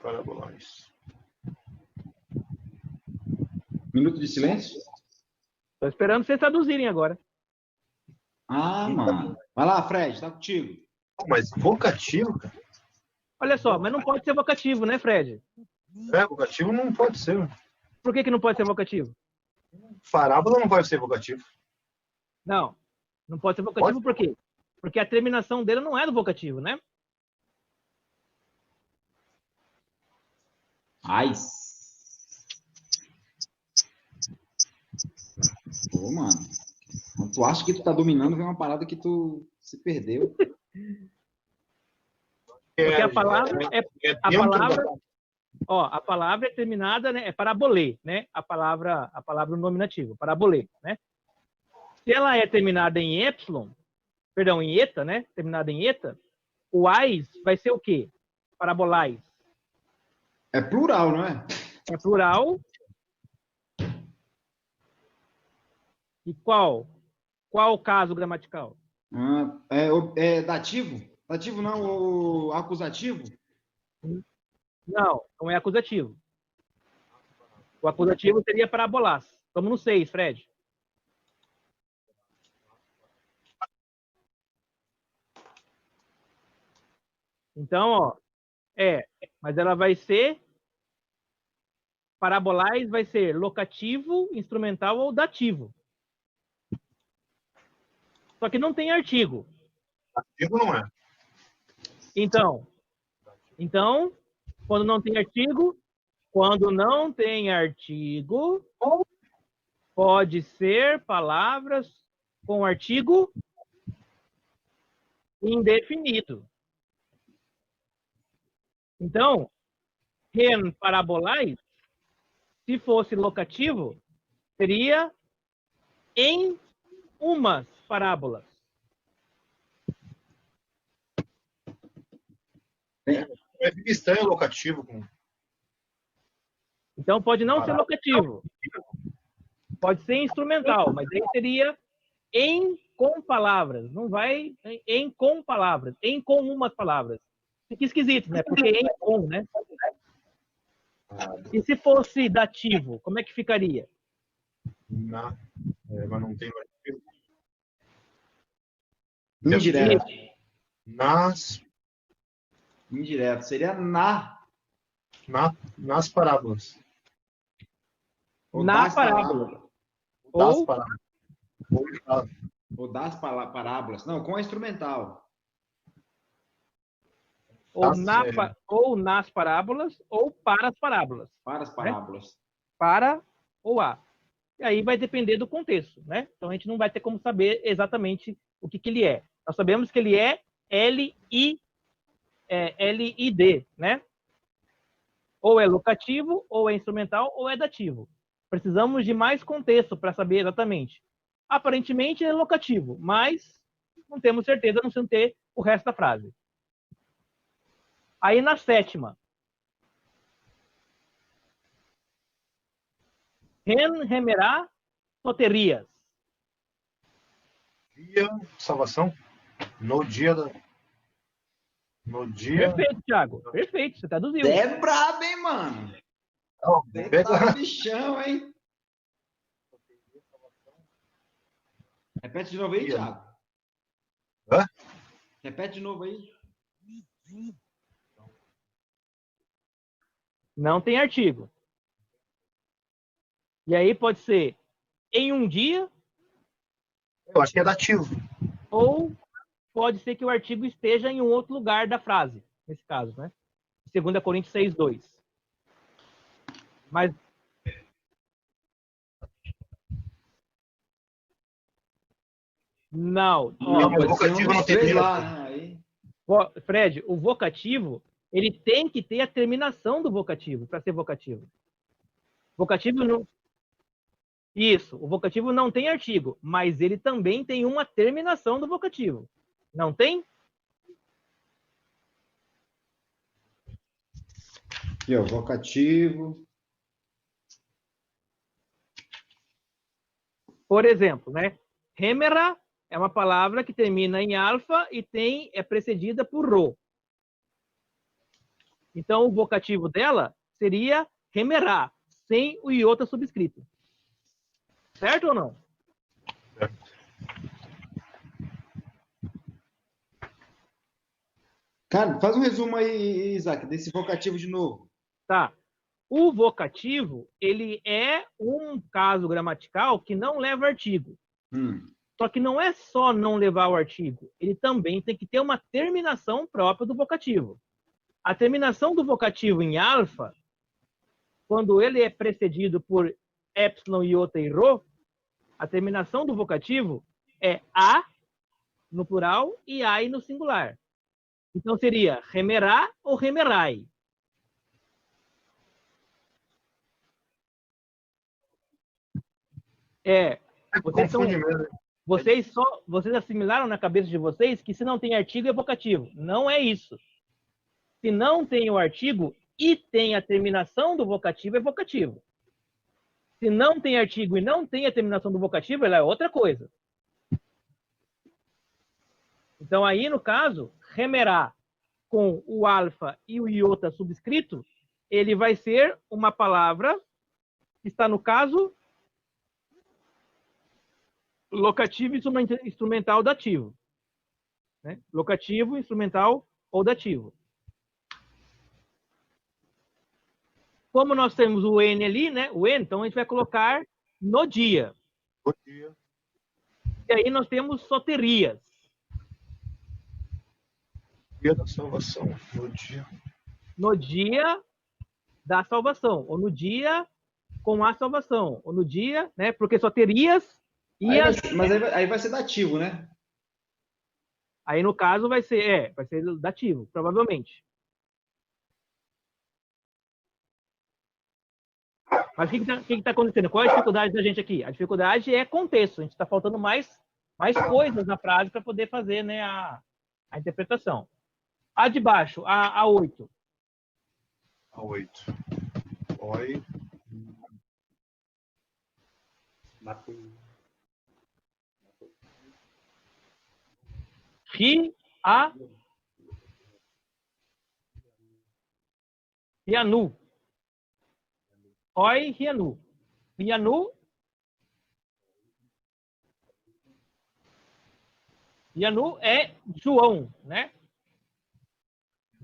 Parabolais. Minuto de silêncio? Estou esperando vocês traduzirem agora. Ah, mano. Vai lá, Fred, tá contigo. Mas vocativo, cara? Olha só, mas não pode ser vocativo, né, Fred? Vocativo não pode ser. Por que não pode ser vocativo? Parábola não pode ser vocativo. Não, não pode ser vocativo por quê? Porque a terminação dele não é do vocativo, né? Ai. Pô, mano. Tu acha que tu tá dominando, vem uma parada que tu se perdeu. Porque a palavra a palavra é terminada, né? É parabolê, né? A palavra no nominativo, parabolê, né? Se ela é terminada em em eta, né? Terminada em eta, o ais vai ser o quê? Parabolais. É plural, não é? É plural. E qual o caso gramatical? É dativo? Dativo não, o acusativo? Não é acusativo. O acusativo seria parabolás. Estamos no 6, Fred. Então, ó, mas ela vai ser parabolais, vai ser locativo, instrumental ou dativo. Só que não tem artigo. Artigo não é. Então, quando não tem artigo, pode ser palavras com artigo indefinido. Então, ren parabolais, se fosse locativo, seria em umas parábolas. É estranho locativo. Então, pode não ser locativo. Pode ser instrumental, mas aí seria com palavras. Não vai com palavras. Com umas palavras. Fica esquisito, né? Porque com, né? E se fosse dativo, como é que ficaria? Mas não tem artigo. Indireto. Indireto. Seria nas parábolas. Na parábola. Ou das parábolas. Não, com a instrumental. Ou nas parábolas, ou para as parábolas. Para as parábolas. Para ou a. E aí vai depender do contexto, né? Então a gente não vai ter como saber exatamente o que ele é. Nós sabemos que ele é LID, né? Ou é locativo, ou é instrumental, ou é dativo. Precisamos de mais contexto para saber exatamente. Aparentemente é locativo, mas não temos certeza, não ter o resto da frase. Aí na 7ª. Remerá soterias. Dia salvação. No dia. Perfeito, Thiago. Perfeito, você traduziu. É brabo, hein, mano? Tá bichão, hein? Repete de novo aí, Thiago. Hã? Repete de novo aí. Não tem artigo. E aí pode ser em um dia. Eu acho que é dativo. Ou pode ser que o artigo esteja em um outro lugar da frase, nesse caso, né? 2 Coríntios 6:2. Mas não. Mas o vocativo não tem lá, né? Aí. Fred, o vocativo, ele tem que ter a terminação do vocativo para ser vocativo. Vocativo não... Isso, o vocativo não tem artigo, mas ele também tem uma terminação do vocativo. Não tem? Aqui, ó, vocativo. Por exemplo, né? Remera é uma palavra que termina em alfa e é precedida por ro. Então, o vocativo dela seria remerá, sem o iota subscrito. Certo ou não? Certo. Cara, faz um resumo aí, Isaac, desse vocativo de novo. Tá. O vocativo, ele é um caso gramatical que não leva artigo. Só que não é só não levar o artigo, ele também tem que ter uma terminação própria do vocativo. A terminação do vocativo em alfa, quando ele é precedido por epsilon, iota e rho, a terminação do vocativo é a no plural e ai no singular. Então seria remerá ou remerai. Vocês assimilaram na cabeça de vocês que se não tem artigo é vocativo. Não é isso. Se não tem o artigo e tem a terminação do vocativo, é vocativo. Se não tem artigo e não tem a terminação do vocativo, ela é outra coisa. Então aí, no caso, remerá com o alfa e o iota subscrito, ele vai ser uma palavra que está no caso locativo, instrumental, dativo. Né? Locativo, instrumental ou dativo. Como nós temos o N ali, né? O N, então a gente vai colocar no dia. No dia. E aí nós temos soterias. Dia da salvação. No dia. No dia da salvação. Ou no dia com a salvação. Ou no dia, né? Porque soterias... Mas aí vai ser dativo, né? Aí, no caso, vai ser dativo, provavelmente. Mas o que está acontecendo? Qual é a dificuldade da gente aqui? A dificuldade é contexto. A gente está faltando mais coisas na frase para poder fazer, né, a interpretação. A de baixo, a 8. A 8. Oi. Rianu. Oi, Rianu. Rianu. Rianu é João, né?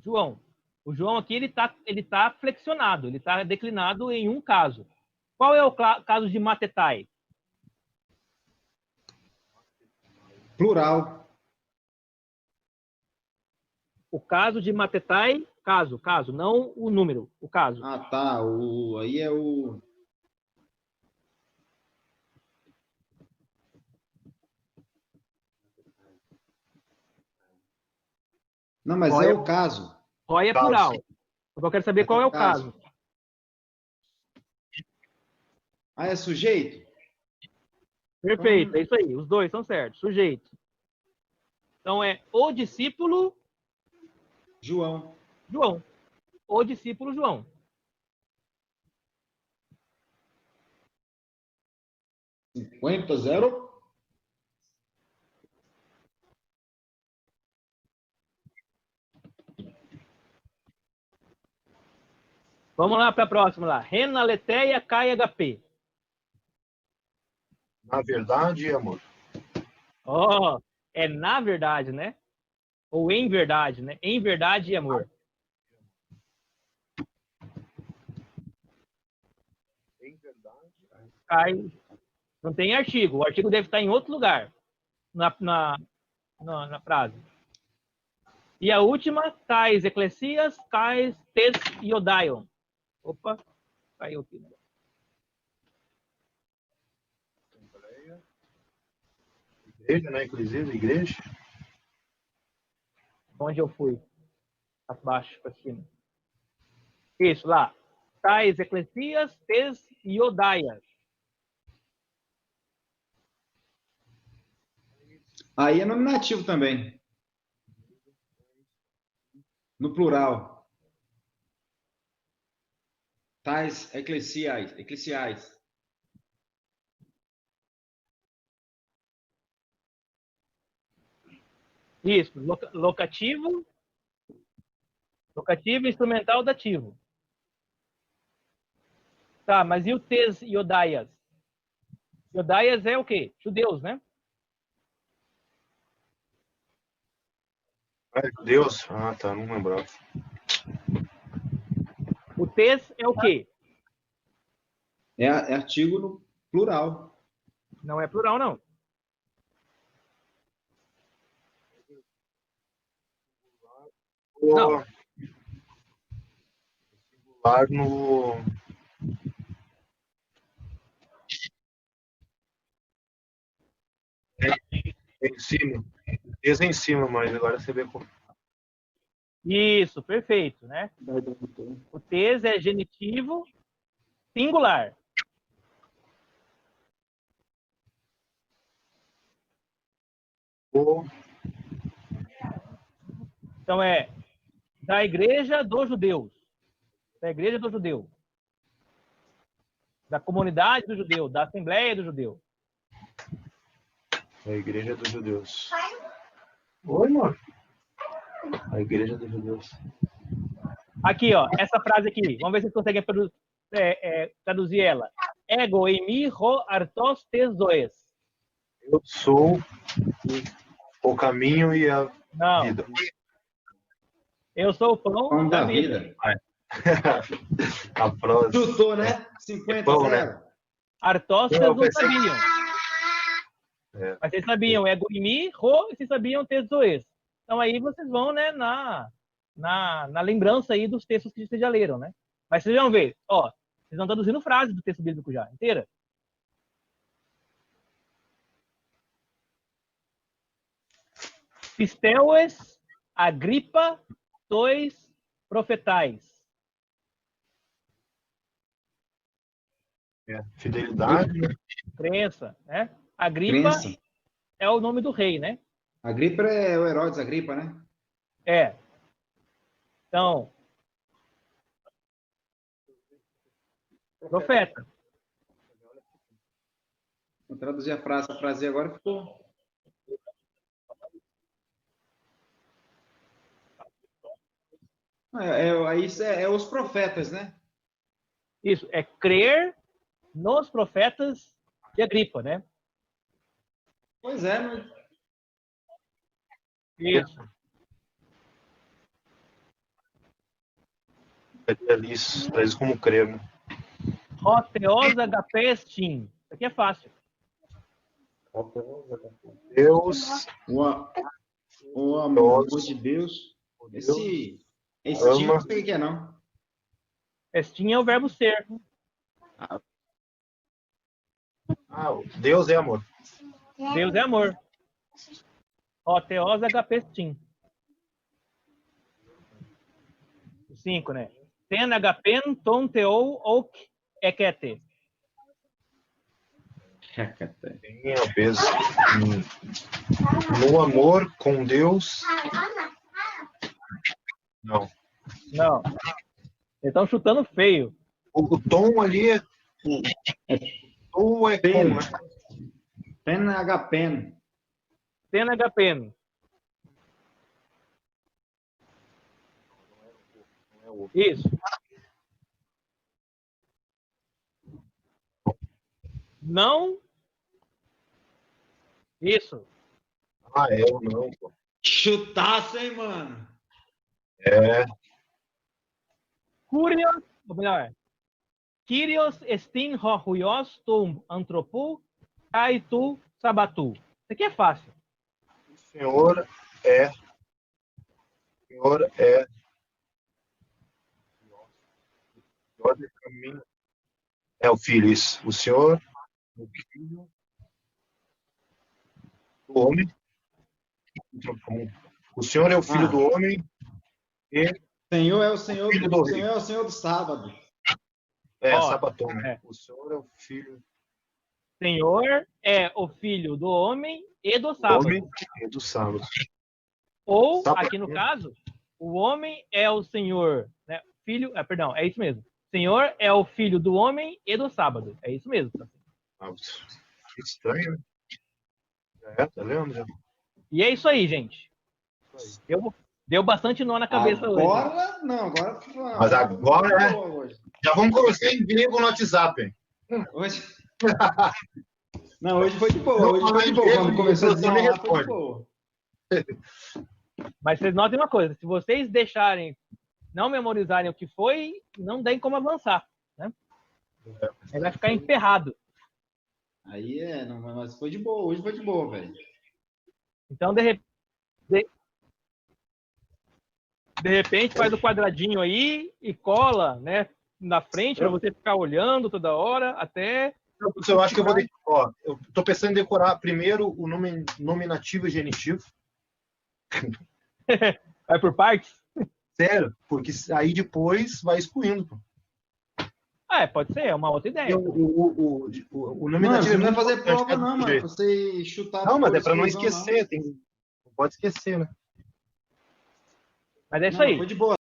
João. O João aqui, ele tá flexionado, ele está declinado em um caso. Qual é o caso de matetai? Plural. O caso de matetai, caso, não o número, o caso. Ah, tá. Aí é o... Não, mas é o caso. Roi é plural. Eu quero saber qual é o caso. Ah, é sujeito? Perfeito, é isso aí. Os dois são certos. Sujeito. Então é o discípulo João. O discípulo João. (50-0). Vamos lá para a próxima lá. Rena, Leteia, Cai, HP. Na verdade, amor. Oh, é na verdade, né? Ou em verdade, né? Em verdade e amor. Em verdade. Cai. Não tem artigo. O artigo deve estar em outro lugar na frase. E a última, Cais Eclesias, Cais Tes Iodaion. Opa, caiu aqui. Igreja, né? Inclusive, igreja. Onde eu fui? Abaixo, para cima. Isso, lá. tais eclesias, tes iodaias. Aí é nominativo também. No plural. Tais eclesiais. Isso, locativo, instrumental, dativo. Tá, mas e o tes iodaias? Iodaias é o quê? Judeus, né? Deus. Ah, tá, não lembrava. O tes é o quê? É artigo no plural. Não é plural, não. Não. Singular no... Em cima. Desde em cima, mas agora você vê como... Isso, perfeito, né? O tes é genitivo singular. Então é da igreja dos judeus. Da igreja do judeu. Da comunidade do judeu. Da assembleia do judeu. A igreja dos judeus. Oi, mano. A igreja dos judeus. Aqui, ó, essa frase aqui. Vamos ver se vocês conseguem traduzir ela. Ego eimi ho artos tes zoes. Eu sou o caminho e a Não. vida. Eu sou o pão da vida. A prosa. Chutou, né? 50 bom, zero. Artos vocês não sabiam. É. Mas vocês sabiam ego eimi ho, e vocês sabiam tes zoes. Então aí vocês vão, né, na lembrança aí dos textos que vocês já leram, né? Mas vocês vão ver, ó, vocês estão traduzindo frases do texto bíblico já, inteira. Pisteues, Agripa, sois profetais. Fidelidade, né? Crença, né? Agripa Crença. é o nome do rei, né? Agripa é o Herodes Agripa, né? É. Então, profeta. Vou traduzir a frase agora ficou. Isso é os profetas, né? Isso, é crer nos profetas de Agripa, né? Pois é, mas... Isso. Traz como crer, né? Oteos agapestin. Isso aqui é fácil. Deus, O amor de Deus. Esse tipo não sei o que é, não. Estin é o verbo ser. Deus é amor. Deus é amor. Oteos agapestin. 5, né? Ten agapen ton teou ok ekete. Tem a peso. No amor com Deus. Não. Não. Eles estão chutando feio. O tom ali é. Ou é com, né? Pen agapen. Ten agapen. Isso. Não. Isso. É ou não, pô. Chutaço, hein, mano? É. Curios, ou melhor, Kyrios estin ho huios tum antropu kai tu sabatu. Isso aqui é fácil. O Senhor é. É o filho, isso. O Senhor, o filho do homem. O Senhor é o filho do homem e Senhor é o Senhor, filho o Senhor é o Senhor do sábado. É, Ó, Sabaton, né? é. O Senhor é o filho Senhor é o filho do homem e do do sábado. homem e do sábado. Ou, Sabaton. aqui no caso, o homem é o Senhor, né? Filho, perdão, é isso mesmo. Senhor é o filho do homem e do sábado. É isso mesmo. Ah, que estranho, né? É, tá vendo? Já? E é isso aí, gente. Deu bastante nó na cabeça hoje. Agora, não, agora. Mas agora é. Hoje. Já vamos conversar em grego no WhatsApp, hein? Hoje... Não, hoje foi de boa. Hoje foi de boa. Quando começou a desenrolar, foi de boa. Mas vocês notem uma coisa: se vocês deixarem, não memorizarem o que foi, não tem como avançar, né? Aí vai ficar emperrado. Aí não, mas foi de boa. Hoje foi de boa, velho. Então, de repente, faz o quadradinho aí e cola, né, na frente para você ficar olhando toda hora até. Eu acho que eu vou decorar. Eu tô pensando em decorar primeiro o nome nominativo e genitivo. Vai por partes? Sério, porque aí depois vai excluindo. Pô. Pode ser, é uma outra ideia. O Mano, nominativo você não vai fazer importante, prova, não, mano. Você chutar. Não, mas é para não exclusão, esquecer. Não pode esquecer, né? Mas é isso não, aí. foi de boa.